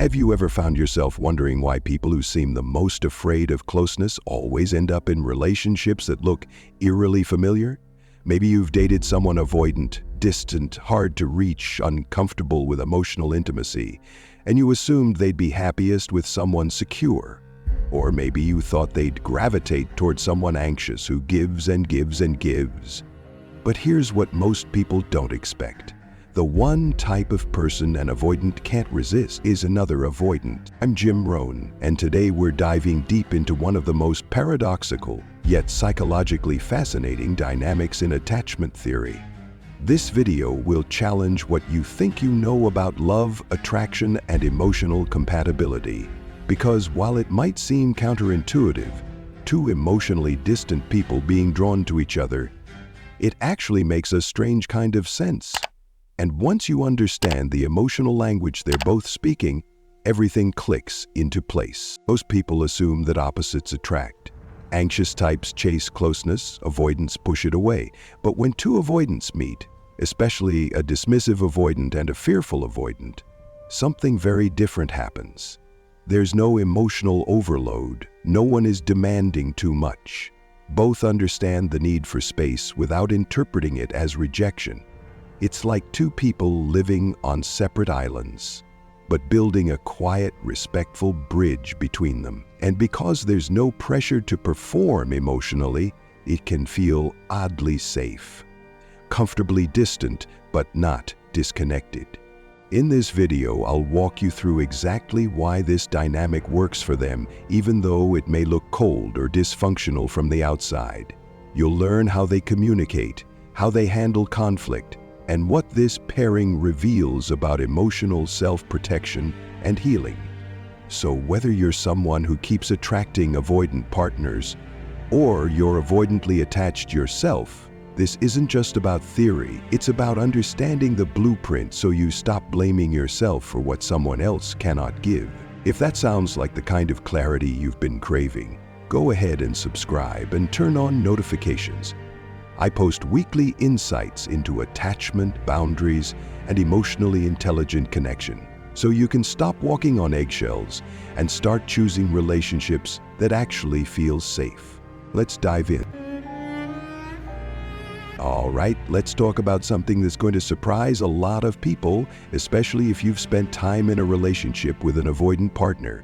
Have you ever found yourself wondering why people who seem the most afraid of closeness always end up in relationships that look eerily familiar? Maybe you've dated someone avoidant, distant, hard to reach, uncomfortable with emotional intimacy, and you assumed they'd be happiest with someone secure. Or maybe you thought they'd gravitate towards someone anxious who gives and gives and gives. But here's what most people don't expect. The one type of person an avoidant can't resist is another avoidant. I'm Jim Rohn, and today we're diving deep into one of the most paradoxical, yet psychologically fascinating dynamics in attachment theory. This video will challenge what you think you know about love, attraction, and emotional compatibility. Because while it might seem counterintuitive, two emotionally distant people being drawn to each other, it actually makes a strange kind of sense. And once you understand the emotional language they're both speaking, everything clicks into place. Most people assume that opposites attract. Anxious types chase closeness, avoidants push it away. But when two avoidants meet, especially a dismissive-avoidant and a fearful-avoidant, something very different happens. There's no emotional overload. No one is demanding too much. Both understand the need for space without interpreting it as rejection. It's like two people living on separate islands, but building a quiet, respectful bridge between them. And because there's no pressure to perform emotionally, it can feel oddly safe. Comfortably distant, but not disconnected. In this video, I'll walk you through exactly why this dynamic works for them, even though it may look cold or dysfunctional from the outside. You'll learn how they communicate, how they handle conflict, and what this pairing reveals about emotional self-protection and healing. So whether you're someone who keeps attracting avoidant partners, or you're avoidantly attached yourself, this isn't just about theory, it's about understanding the blueprint so you stop blaming yourself for what someone else cannot give. If that sounds like the kind of clarity you've been craving, go ahead and subscribe and turn on notifications. I post weekly insights into attachment, boundaries, and emotionally intelligent connection, so you can stop walking on eggshells and start choosing relationships that actually feel safe. Let's dive in. All right, let's talk about something that's going to surprise a lot of people, especially if you've spent time in a relationship with an avoidant partner.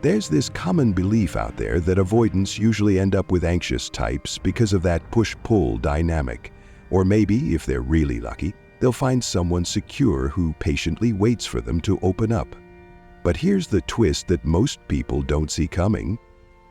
There's this common belief out there that avoidants usually end up with anxious types because of that push-pull dynamic. Or maybe, if they're really lucky, they'll find someone secure who patiently waits for them to open up. But here's the twist that most people don't see coming.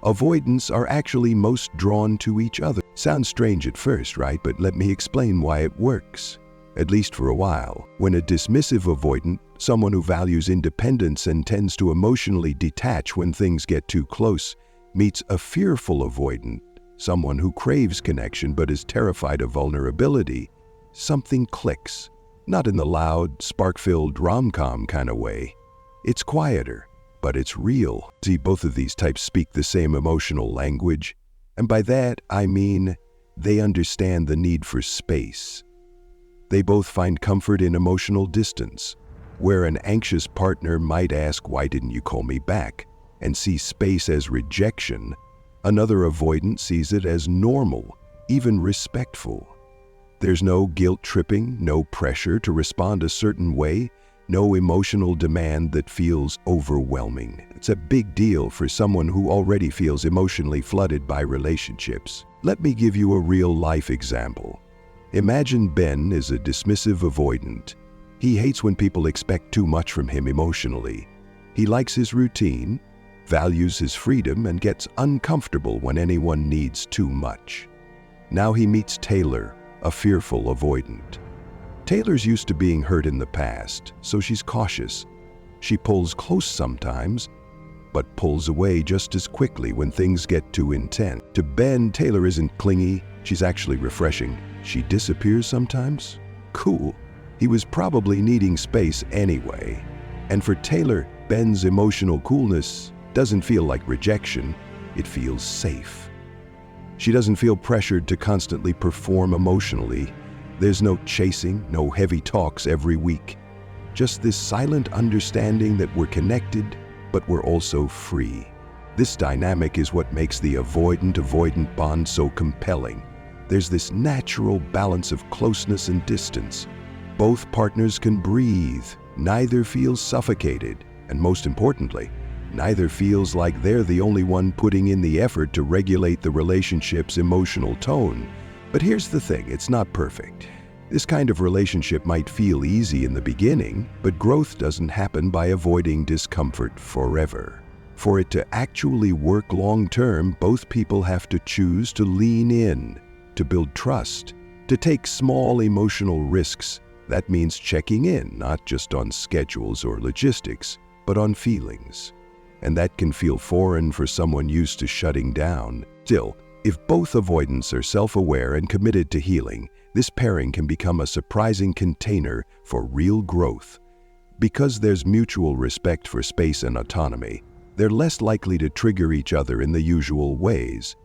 Avoidants are actually most drawn to each other. Sounds strange at first, right? But let me explain why it works. At least for a while. When a dismissive avoidant, someone who values independence and tends to emotionally detach when things get too close, meets a fearful avoidant, someone who craves connection but is terrified of vulnerability, something clicks. Not in the loud, spark-filled rom-com kind of way. It's quieter, but it's real. See, both of these types speak the same emotional language, and by that I mean they understand the need for space. They both find comfort in emotional distance, where an anxious partner might ask, "Why didn't you call me back?" and see space as rejection. Another avoidant sees it as normal, even respectful. There's no guilt-tripping, no pressure to respond a certain way, no emotional demand that feels overwhelming. It's a big deal for someone who already feels emotionally flooded by relationships. Let me give you a real-life example. Imagine Ben is a dismissive avoidant. He hates when people expect too much from him emotionally. He likes his routine, values his freedom, and gets uncomfortable when anyone needs too much. Now he meets Taylor, a fearful avoidant. Taylor's used to being hurt in the past, so she's cautious. She pulls close sometimes, but pulls away just as quickly when things get too intense. To Ben, Taylor isn't clingy, she's actually refreshing. She disappears sometimes? Cool. He was probably needing space anyway. And for Taylor, Ben's emotional coolness doesn't feel like rejection, it feels safe. She doesn't feel pressured to constantly perform emotionally. There's no chasing, no heavy talks every week. just this silent understanding that we're connected, but we're also free. This dynamic is what makes the avoidant-avoidant bond so compelling. There's this natural balance of closeness and distance. Both partners can breathe, neither feels suffocated, and most importantly, neither feels like they're the only one putting in the effort to regulate the relationship's emotional tone. But here's the thing, it's not perfect. This kind of relationship might feel easy in the beginning, but growth doesn't happen by avoiding discomfort forever. For it to actually work long-term, both people have to choose to lean in, to build trust, to take small emotional risks. That means checking in, not just on schedules or logistics, but on feelings. And that can feel foreign for someone used to shutting down. Still, if both avoidants are self-aware and committed to healing, this pairing can become a surprising container for real growth. Because there's mutual respect for space and autonomy, they're less likely to trigger each other in the usual ways.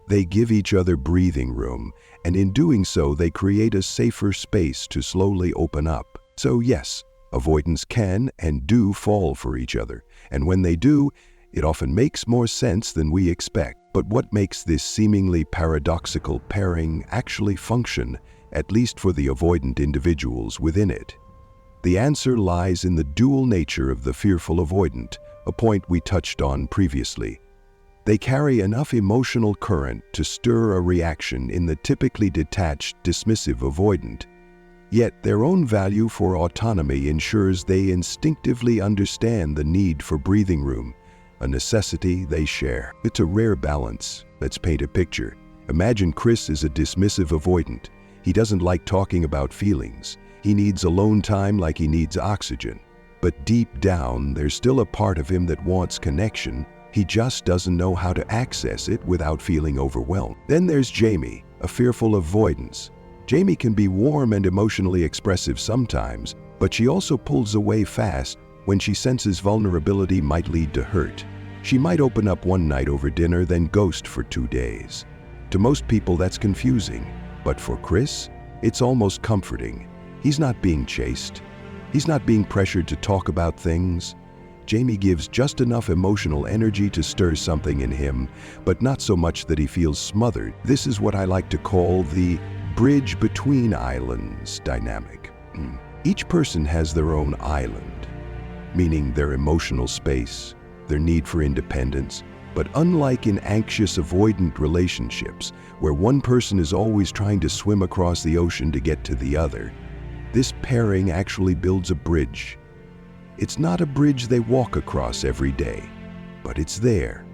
They give each other breathing room, and in doing so, they create a safer space to slowly open up. So yes, avoidants can and do fall for each other, and when they do, it often makes more sense than we expect. But what makes this seemingly paradoxical pairing actually function, at least for the avoidant individuals within it? The answer lies in the dual nature of the fearful-avoidant, a point we touched on previously. They carry enough emotional current to stir a reaction in the typically detached, dismissive-avoidant. Yet their own value for autonomy ensures they instinctively understand the need for breathing room, a necessity they share. It's a rare balance. Let's paint a picture. Imagine Chris is a dismissive-avoidant. He doesn't like talking about feelings. He needs alone time like he needs oxygen. But deep down, there's still a part of him that wants connection. He just doesn't know how to access it without feeling overwhelmed. Then there's Jamie, a fearful-avoidant. Jamie can be warm and emotionally expressive sometimes, but she also pulls away fast when she senses vulnerability might lead to hurt. She might open up one night over dinner, then ghost for 2 days. To most people, that's confusing, but for Chris, it's almost comforting. He's not being chased. He's not being pressured to talk about things. Jamie gives just enough emotional energy to stir something in him, but not so much that he feels smothered. This is what I like to call the bridge between islands dynamic. Each person has their own island, meaning their emotional space, their need for independence. But unlike in anxious avoidant relationships, where one person is always trying to swim across the ocean to get to the other, this pairing actually builds a bridge. It's not a bridge they walk across every day, but it's there.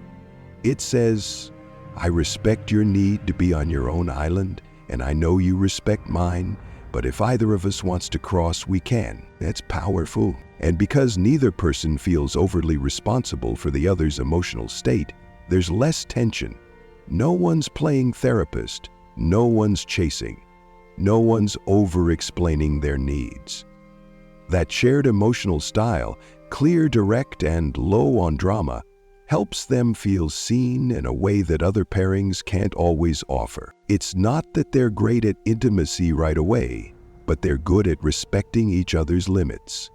It says, I respect your need to be on your own island, and I know you respect mine, but if either of us wants to cross, we can. That's powerful. And because neither person feels overly responsible for the other's emotional state, there's less tension. No one's playing therapist. No one's chasing. No one's over-explaining their needs. That shared emotional style, clear, direct, and low on drama, helps them feel seen in a way that other pairings can't always offer. It's not that they're great at intimacy right away, but they're good at respecting each other's limits.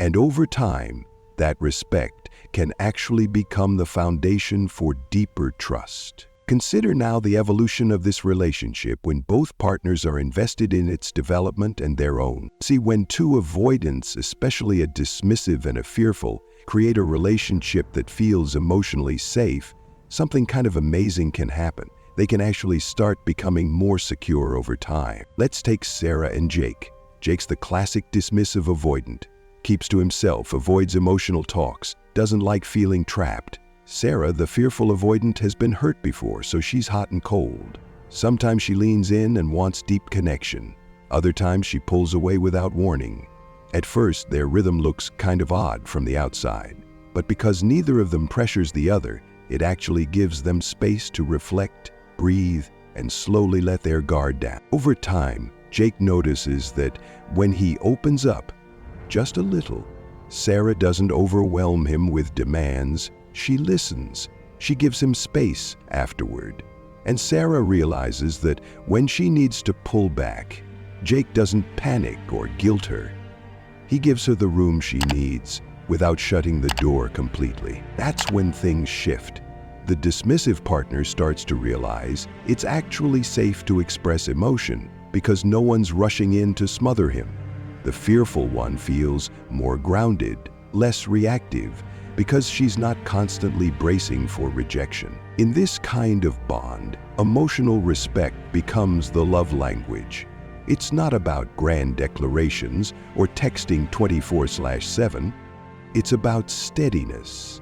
And over time, that respect can actually become the foundation for deeper trust. Consider now the evolution of this relationship when both partners are invested in its development and their own. See, when two avoidants, especially a dismissive and a fearful, create a relationship that feels emotionally safe, something kind of amazing can happen. They can actually start becoming more secure over time. Let's take Sarah and Jake. Jake's the classic dismissive avoidant. Keeps to himself, avoids emotional talks, doesn't like feeling trapped. Sarah, the fearful avoidant, has been hurt before, so she's hot and cold. Sometimes she leans in and wants deep connection. Other times she pulls away without warning. At first, their rhythm looks kind of odd from the outside, but because neither of them pressures the other, it actually gives them space to reflect, breathe, and slowly let their guard down. Over time, Jake notices that when he opens up just a little, Sarah doesn't overwhelm him with demands. She listens. She gives him space afterward. And Sarah realizes that when she needs to pull back, Jake doesn't panic or guilt her. He gives her the room she needs without shutting the door completely. That's when things shift. The dismissive partner starts to realize it's actually safe to express emotion because no one's rushing in to smother him. The fearful one feels more grounded, less reactive, because she's not constantly bracing for rejection. In this kind of bond, emotional respect becomes the love language. It's not about grand declarations or texting 24/7. It's about steadiness.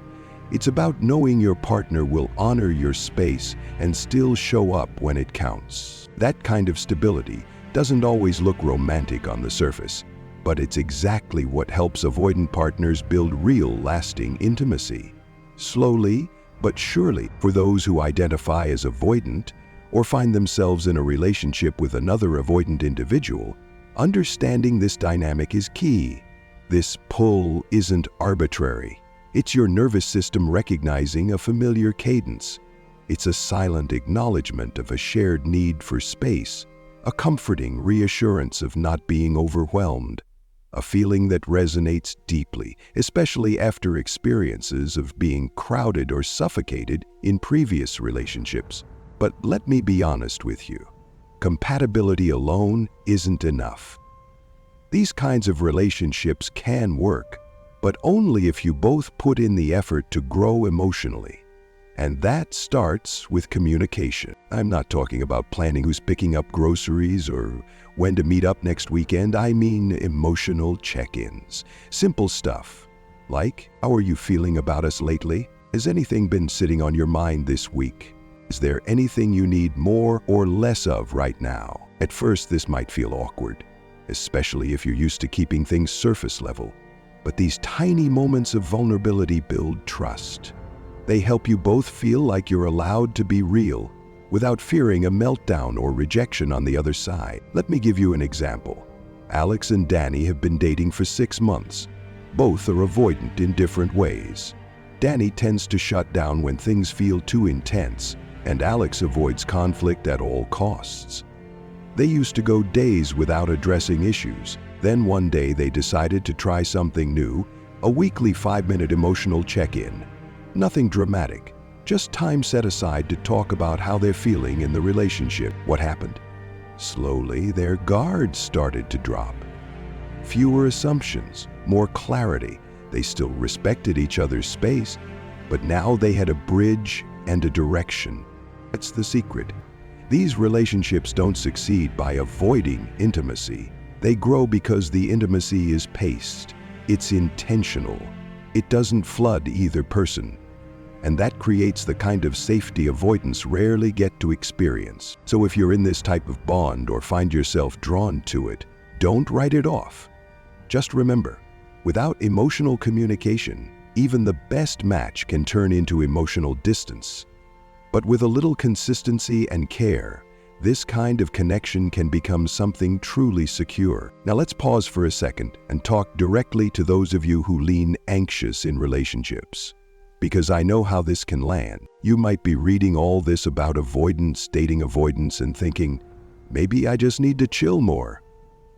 It's about knowing your partner will honor your space and still show up when it counts. That kind of stability doesn't always look romantic on the surface, but it's exactly what helps avoidant partners build real, lasting intimacy. Slowly but surely, for those who identify as avoidant or find themselves in a relationship with another avoidant individual, understanding this dynamic is key. This pull isn't arbitrary. It's your nervous system recognizing a familiar cadence. It's a silent acknowledgement of a shared need for space, a comforting reassurance of not being overwhelmed, a feeling that resonates deeply, especially after experiences of being crowded or suffocated in previous relationships. But let me be honest with you. Compatibility alone isn't enough. These kinds of relationships can work, but only if you both put in the effort to grow emotionally. And that starts with communication. I'm not talking about planning who's picking up groceries or when to meet up next weekend. I mean emotional check-ins. Simple stuff, like, how are you feeling about us lately? Has anything been sitting on your mind this week? Is there anything you need more or less of right now? At first, this might feel awkward, especially if you're used to keeping things surface level. But these tiny moments of vulnerability build trust. They help you both feel like you're allowed to be real without fearing a meltdown or rejection on the other side. Let me give you an example. Alex and Danny have been dating for 6 months. Both are avoidant in different ways. Danny tends to shut down when things feel too intense, and Alex avoids conflict at all costs. They used to go days without addressing issues. Then one day they decided to try something new, a weekly 5-minute emotional check-in. Nothing dramatic, just time set aside to talk about how they're feeling in the relationship. What happened? Slowly, their guards started to drop. Fewer assumptions, more clarity. They still respected each other's space, but now they had a bridge and a direction. That's the secret. These relationships don't succeed by avoiding intimacy. They grow because the intimacy is paced. It's intentional. It doesn't flood either person. And that creates the kind of safety avoidants rarely get to experience. So if you're in this type of bond or find yourself drawn to it, don't write it off. Just remember, without emotional communication, even the best match can turn into emotional distance. But with a little consistency and care, this kind of connection can become something truly secure. Now let's pause for a second and talk directly to those of you who lean anxious in relationships. Because I know how this can land. You might be reading all this about avoidance, dating avoidance, and thinking, maybe I just need to chill more.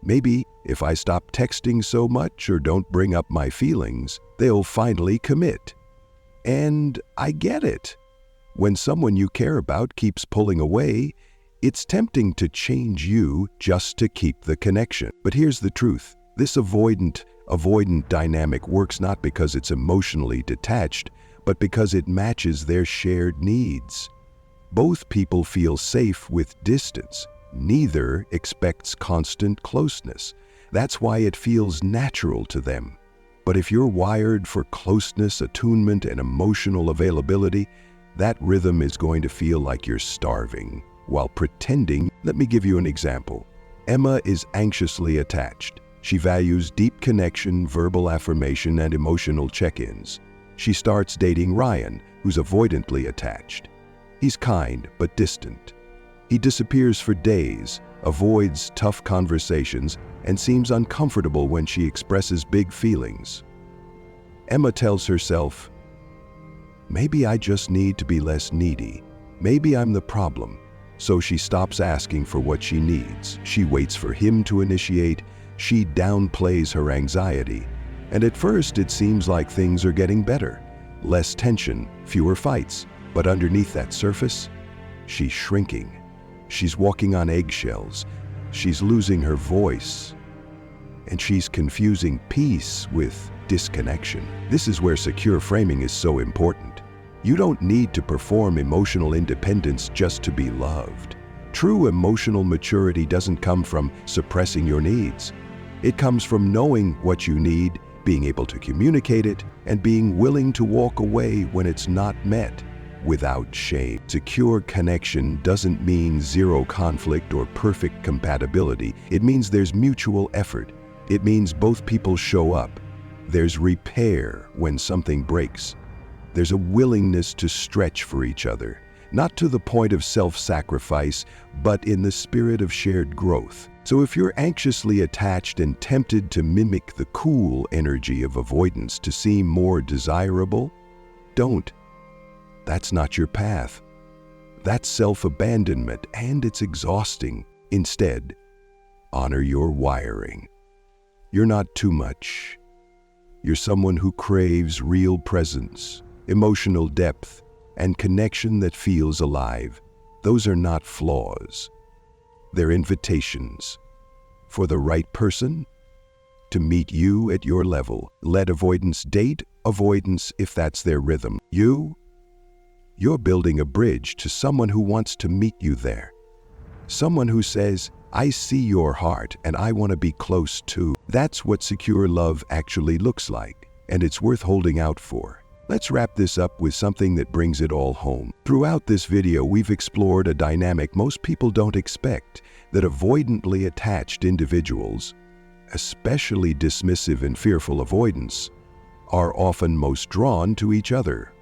Maybe if I stop texting so much or don't bring up my feelings, they'll finally commit. And I get it. When someone you care about keeps pulling away, it's tempting to change you just to keep the connection. But here's the truth. This avoidant dynamic works not because it's emotionally detached, but because it matches their shared needs. Both people feel safe with distance. Neither expects constant closeness. That's why it feels natural to them. But if you're wired for closeness, attunement, and emotional availability, that rhythm is going to feel like you're starving while pretending. Let me give you an example. Emma is anxiously attached. She values deep connection, verbal affirmation, and emotional check-ins. She starts dating Ryan, who's avoidantly attached. He's kind but distant. He disappears for days, avoids tough conversations, and seems uncomfortable when she expresses big feelings. Emma tells herself, maybe I just need to be less needy. Maybe I'm the problem. So she stops asking for what she needs. She waits for him to initiate. She downplays her anxiety, and at first it seems like things are getting better. Less tension, fewer fights. But underneath that surface, she's shrinking. She's walking on eggshells. She's losing her voice. And she's confusing peace with disconnection. This is where secure framing is so important. You don't need to perform emotional independence just to be loved. True emotional maturity doesn't come from suppressing your needs. It comes from knowing what you need, being able to communicate it, and being willing to walk away when it's not met without shame. Secure connection doesn't mean zero conflict or perfect compatibility. It means there's mutual effort. It means both people show up. There's repair when something breaks. There's a willingness to stretch for each other, not to the point of self-sacrifice, but in the spirit of shared growth. So if you're anxiously attached and tempted to mimic the cool energy of avoidance to seem more desirable, don't. That's not your path. That's self-abandonment, and it's exhausting. Instead, honor your wiring. You're not too much. You're someone who craves real presence, emotional depth, and connection that feels alive. Those are not flaws. They're invitations for the right person to meet you at your level. Let avoidance date avoidance if that's their rhythm. You're building a bridge to someone who wants to meet you there. Someone who says, I see your heart and I want to be close too. That's what secure love actually looks like, and it's worth holding out for. Let's wrap this up with something that brings it all home. Throughout this video, we've explored a dynamic most people don't expect, that avoidantly attached individuals, especially dismissive and fearful avoidants, are often most drawn to each other.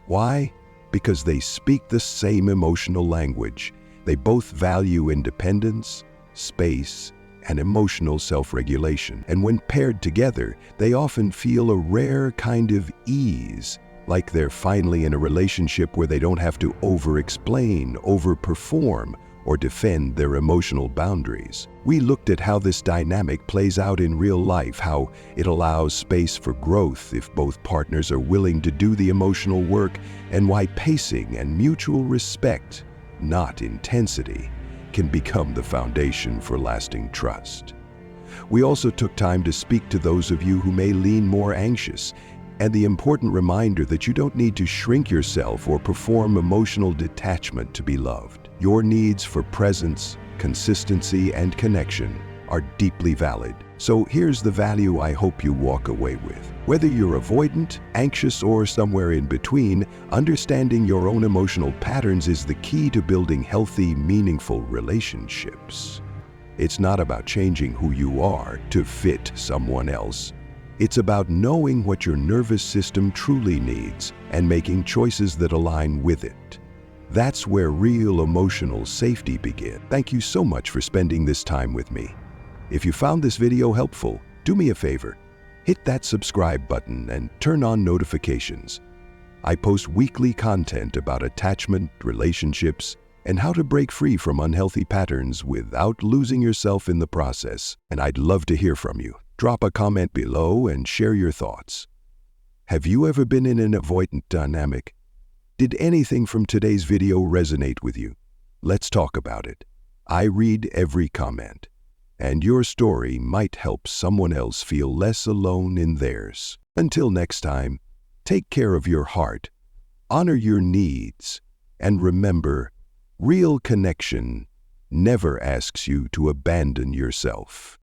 Why? Because they speak the same emotional language. They both value independence, space, and emotional self-regulation. And when paired together, they often feel a rare kind of ease, like they're finally in a relationship where they don't have to over-explain, over-perform, or defend their emotional boundaries. We looked at how this dynamic plays out in real life, how it allows space for growth if both partners are willing to do the emotional work, and why pacing and mutual respect, not intensity, can become the foundation for lasting trust. We also took time to speak to those of you who may lean more anxious, and the important reminder that you don't need to shrink yourself or perform emotional detachment to be loved. Your needs for presence, consistency, and connection are deeply valid. So here's the value I hope you walk away with. Whether you're avoidant, anxious, or somewhere in between, understanding your own emotional patterns is the key to building healthy, meaningful relationships. It's not about changing who you are to fit someone else. It's about knowing what your nervous system truly needs and making choices that align with it. That's where real emotional safety begins. Thank you so much for spending this time with me. If you found this video helpful, do me a favor. Hit that subscribe button and turn on notifications. I post weekly content about attachment, relationships, and how to break free from unhealthy patterns without losing yourself in the process. And I'd love to hear from you. Drop a comment below and share your thoughts. Have you ever been in an avoidant dynamic? Did anything from today's video resonate with you? Let's talk about it. I read every comment, and your story might help someone else feel less alone in theirs. Until next time, take care of your heart, honor your needs, and remember, real connection never asks you to abandon yourself.